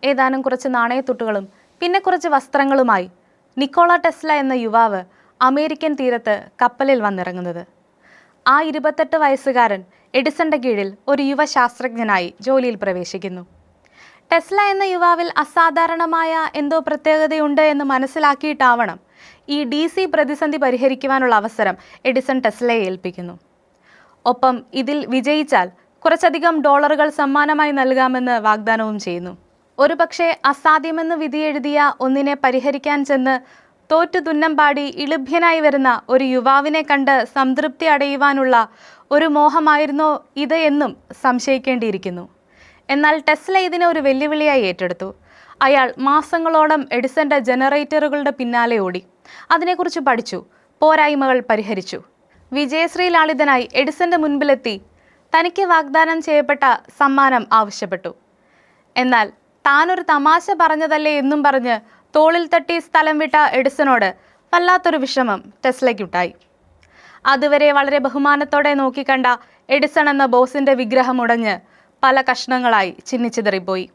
ഏതാനും കുറച്ച് നാണയത്തുട്ടുകളും പിന്നെ കുറച്ച് വസ്ത്രങ്ങളുമായി നിക്കോള ടെസ്ല എന്ന യുവാവ് അമേരിക്കൻ തീരത്ത് കപ്പലിൽ വന്നിറങ്ങുന്നത്. ആ 28 വയസ്സുകാരൻ എഡിസന്റെ കീഴിൽ ഒരു യുവ ശാസ്ത്രജ്ഞനായി ജോലിയിൽ പ്രവേശിക്കുന്നു. ടെസ്ല എന്ന യുവാവിൽ അസാധാരണമായ എന്തോ പ്രത്യേകതയുണ്ട് എന്ന് മനസ്സിലാക്കിയിട്ടാവണം ഈ DC പ്രതിസന്ധി പരിഹരിക്കുവാനുള്ള അവസരം എഡിസൺ ടെസ്ലയെ ഏൽപ്പിക്കുന്നു. ഒപ്പം ഇതിൽ വിജയിച്ചാൽ കുറച്ചധികം ഡോളറുകൾ സമ്മാനമായി നൽകാമെന്ന് വാഗ്ദാനവും ചെയ്യുന്നു. ഒരുപക്ഷെ അസാധ്യമെന്ന് വിധിയെഴുതിയ ഒന്നിനെ പരിഹരിക്കാൻ ചെന്ന് തോറ്റു തുന്നം പാടി ഇളിഭ്യനായി വരുന്ന ഒരു യുവാവിനെ കണ്ട് സംതൃപ്തി അടയുവാനുള്ള ഒരു മോഹമായിരുന്നോ ഇത് എന്നും സംശയിക്കേണ്ടിയിരിക്കുന്നു. എന്നാൽ ടെസ്ല ഇതിനെ ഒരു വെല്ലുവിളിയായി ഏറ്റെടുത്തു. അയാൾ മാസങ്ങളോളം എഡിസന്റെ ജനറേറ്ററുകളുടെ പിന്നാലെ ഓടി, അതിനെക്കുറിച്ച് പഠിച്ചു, പോരായ്മകൾ പരിഹരിച്ചു. വിജയശ്രീലാളിതനായി എഡിസന്റെ മുൻപിലെത്തി തനിക്ക് വാഗ്ദാനം ചെയ്യപ്പെട്ട സമ്മാനം ആവശ്യപ്പെട്ടു. എന്നാൽ താനൊരു തമാശ പറഞ്ഞതല്ലേ എന്നും പറഞ്ഞ് തോളിൽ തട്ടി സ്ഥലം വിട്ട എഡിസനോട് വല്ലാത്തൊരു വിഷമം ടെസ്ലയ്ക്കുണ്ടായി. അതുവരെ വളരെ ബഹുമാനത്തോടെ നോക്കിക്കണ്ട എഡിസൺ എന്ന ബോസിന്റെ വിഗ്രഹം ഉടഞ്ഞ് പല കഷ്ണങ്ങളായി ചിന്നിച്ചിതറിപ്പോയി.